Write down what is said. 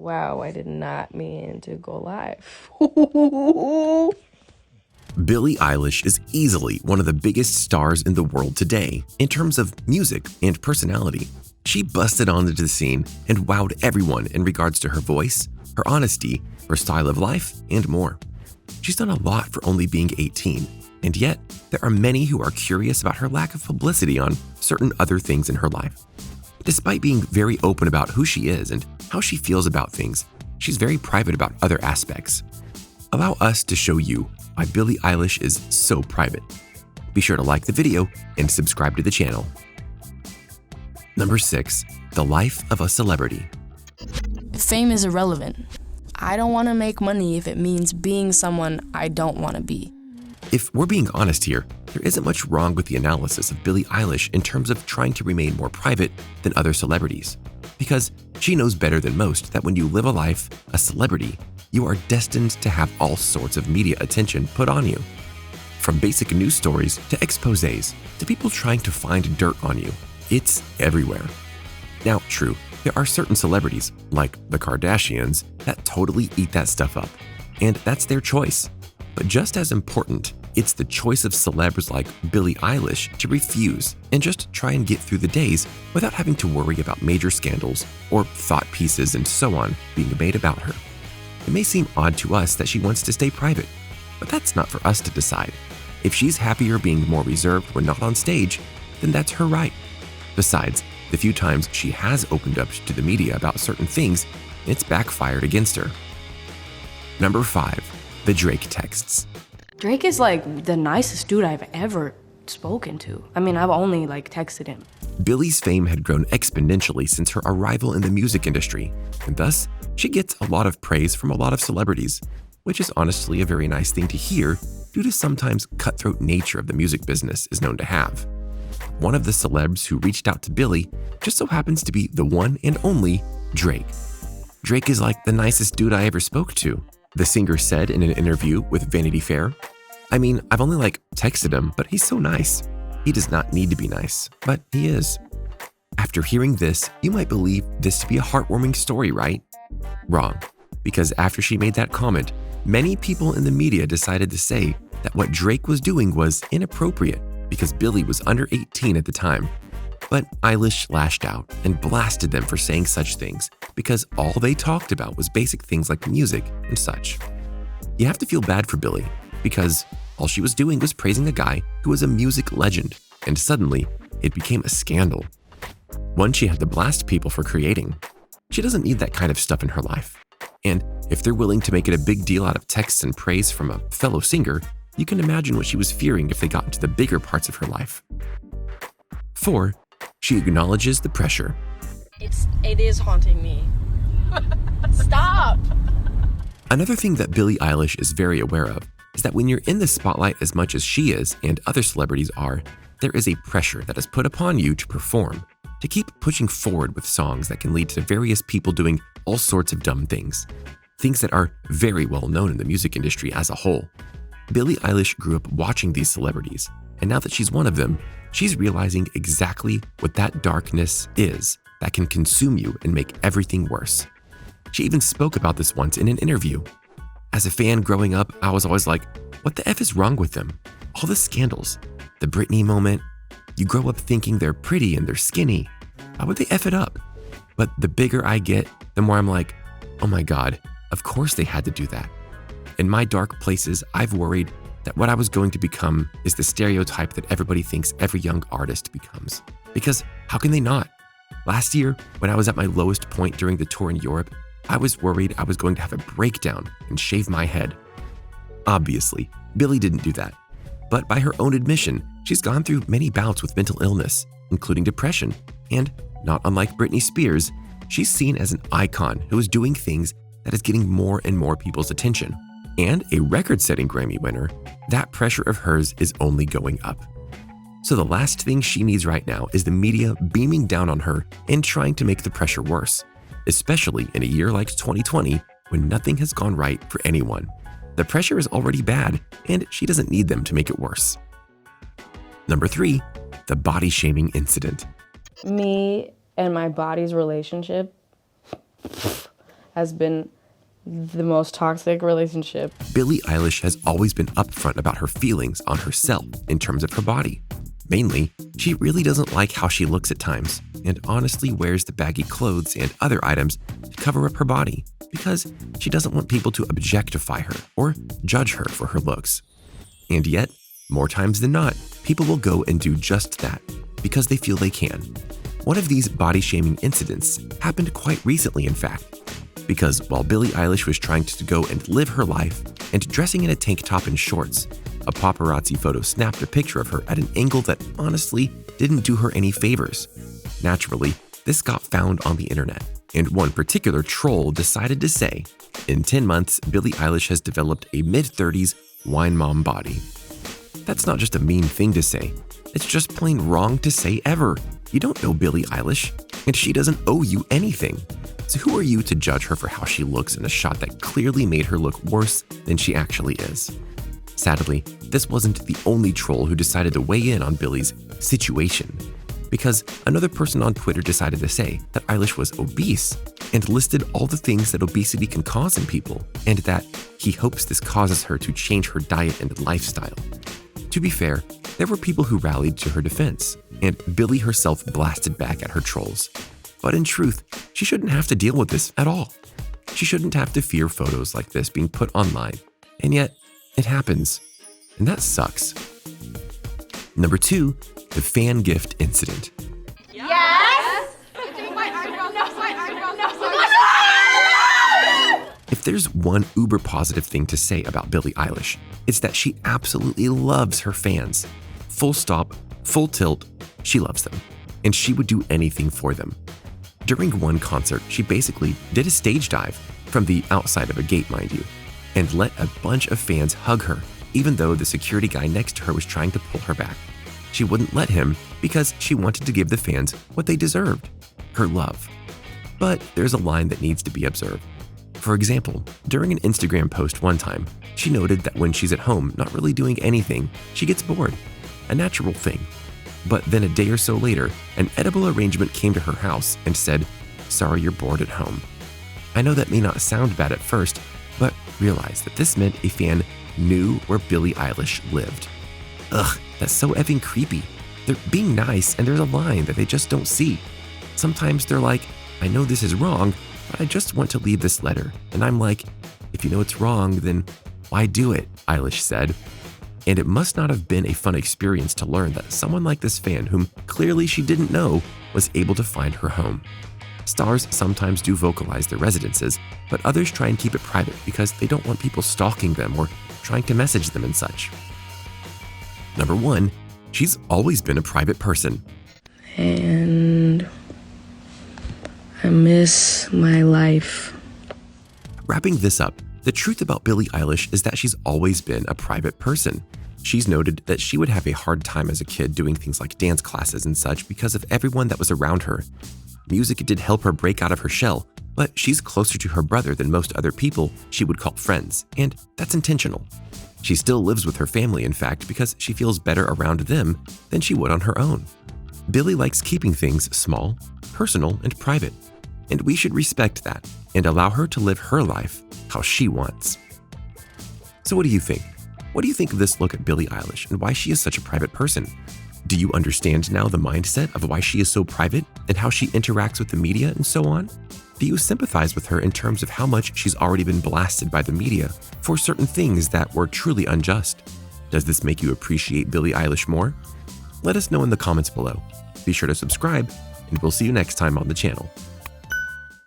Wow, I did not mean to go live. Billie Eilish is easily one of the biggest stars in the world today in terms of music and personality. She busted onto the scene and wowed everyone in regards to her voice, her honesty, her style of life, and more. She's done a lot for only being 18, and yet there are many who are curious about her lack of publicity on certain other things in her life. Despite being very open about who she is and how she feels about things, she's very private about other aspects. Allow us to show you why Billie Eilish is so private. Be sure to like the video and subscribe to the channel. Number 6. The life of a celebrity. Fame is irrelevant. I don't want to make money if it means being someone I don't want to be. If we're being honest here, there isn't much wrong with the analysis of Billie Eilish in terms of trying to remain more private than other celebrities, because she knows better than most that when you live a life a celebrity, you are destined to have all sorts of media attention put on you. From basic news stories to exposés to people trying to find dirt on you, it's everywhere. Now, true, there are certain celebrities, like the Kardashians, that totally eat that stuff up, and that's their choice. But just as important, it's the choice of celebs like Billie Eilish to refuse and just try and get through the days without having to worry about major scandals or thought pieces and so on being made about her. It may seem odd to us that she wants to stay private, but that's not for us to decide. If she's happier being more reserved when not on stage, then that's her right. Besides, the few times she has opened up to the media about certain things, it's backfired against her. Number 5. The Drake texts. Drake is like the nicest dude I've ever spoken to. I mean, I've only texted him. Billie's fame had grown exponentially since her arrival in the music industry, and thus, she gets a lot of praise from a lot of celebrities, which is honestly a very nice thing to hear due to sometimes cutthroat nature of the music business is known to have. One of the celebs who reached out to Billie just so happens to be the one and only Drake. Drake is like the nicest dude I ever spoke to, the singer said in an interview with Vanity Fair. I mean, I've only texted him, but he's so nice. He does not need to be nice, but he is. After hearing this, you might believe this to be a heartwarming story, right? Wrong, because after she made that comment, many people in the media decided to say that what Drake was doing was inappropriate because Billie was under 18 at the time. But Eilish lashed out and blasted them for saying such things because all they talked about was basic things like music and such. You have to feel bad for Billie because all she was doing was praising a guy who was a music legend, and suddenly it became a scandal. One she had to blast people for creating. She doesn't need that kind of stuff in her life. And if they're willing to make it a big deal out of texts and praise from a fellow singer, you can imagine what she was fearing if they got into the bigger parts of her life. 4. She acknowledges the pressure. It is haunting me. Stop! Another thing that Billie Eilish is very aware of is that when you're in the spotlight as much as she is and other celebrities are, there is a pressure that is put upon you to perform, to keep pushing forward with songs that can lead to various people doing all sorts of dumb things that are very well known in the music industry as a whole. Billie Eilish grew up watching these celebrities, and now that she's one of them, she's realizing exactly what that darkness is that can consume you and make everything worse. She even spoke about this once in an interview. As a fan growing up, I was always like, what the F is wrong with them? All the scandals, the Britney moment. You grow up thinking they're pretty and they're skinny. Why would they F it up? But the bigger I get, the more I'm like, oh my God, of course they had to do that. In my dark places, I've worried that what I was going to become is the stereotype that everybody thinks every young artist becomes. Because how can they not? Last year, when I was at my lowest point during the tour in Europe, I was worried I was going to have a breakdown and shave my head. Obviously, Billie didn't do that. But by her own admission, she's gone through many bouts with mental illness, including depression, and not unlike Britney Spears, she's seen as an icon who is doing things that is getting more and more people's attention. And a record-setting Grammy winner, that pressure of hers is only going up. So the last thing she needs right now is the media beaming down on her and trying to make the pressure worse, especially in a year like 2020 when nothing has gone right for anyone. The pressure is already bad, and she doesn't need them to make it worse. Number 3, the body shaming incident. Me and my body's relationship has been the most toxic relationship. Billie Eilish has always been upfront about her feelings on herself in terms of her body. Mainly, she really doesn't like how she looks at times, and honestly wears the baggy clothes and other items to cover up her body because she doesn't want people to objectify her or judge her for her looks. And yet, more times than not, people will go and do just that because they feel they can. One of these body-shaming incidents happened quite recently, in fact, because while Billie Eilish was trying to go and live her life and dressing in a tank top and shorts, a paparazzi photo snapped a picture of her at an angle that honestly didn't do her any favors. Naturally, this got found on the internet, and one particular troll decided to say, in 10 months, Billie Eilish has developed a mid-30s wine mom body. That's not just a mean thing to say, it's just plain wrong to say ever. You don't know Billie Eilish, and she doesn't owe you anything. So who are you to judge her for how she looks in a shot that clearly made her look worse than she actually is? Sadly, this wasn't the only troll who decided to weigh in on Billie's situation, because another person on Twitter decided to say that Eilish was obese and listed all the things that obesity can cause in people, and that he hopes this causes her to change her diet and lifestyle. To be fair, there were people who rallied to her defense, and Billie herself blasted back at her trolls. But in truth, she shouldn't have to deal with this at all. She shouldn't have to fear photos like this being put online, and yet it happens, and that sucks. Number 2, the fan gift incident. Yes! If there's one uber positive thing to say about Billie Eilish, it's that she absolutely loves her fans. Full stop, full tilt, she loves them, and she would do anything for them. During one concert, she basically did a stage dive, from the outside of a gate, mind you, and let a bunch of fans hug her, even though the security guy next to her was trying to pull her back. She wouldn't let him because she wanted to give the fans what they deserved, her love. But there's a line that needs to be observed. For example, during an Instagram post one time, she noted that when she's at home not really doing anything, she gets bored, a natural thing. But then a day or so later, an edible arrangement came to her house and said, "Sorry you're bored at home." I know that may not sound bad at first, but realize that this meant a fan knew where Billie Eilish lived. Ugh, that's so effing creepy. They're being nice and there's a line that they just don't see. Sometimes they're like, "I know this is wrong, but I just want to leave this letter." And I'm like, if you know it's wrong, then why do it? Eilish said. And it must not have been a fun experience to learn that someone like this fan, whom clearly she didn't know, was able to find her home. Stars sometimes do vocalize their residences, but others try and keep it private because they don't want people stalking them or trying to message them and such. Number 1, she's always been a private person. And I miss my life. Wrapping this up, the truth about Billie Eilish is that she's always been a private person. She's noted that she would have a hard time as a kid doing things like dance classes and such because of everyone that was around her. Music did help her break out of her shell, but she's closer to her brother than most other people she would call friends, and that's intentional. She still lives with her family, in fact, because she feels better around them than she would on her own. Billie likes keeping things small, personal, and private, and we should respect that and allow her to live her life how she wants. So what do you think? What do you think of this look at Billie Eilish and why she is such a private person? Do you understand now the mindset of why she is so private and how she interacts with the media and so on? Do you sympathize with her in terms of how much she's already been blasted by the media for certain things that were truly unjust? Does this make you appreciate Billie Eilish more? Let us know in the comments below. Be sure to subscribe, and we'll see you next time on the channel.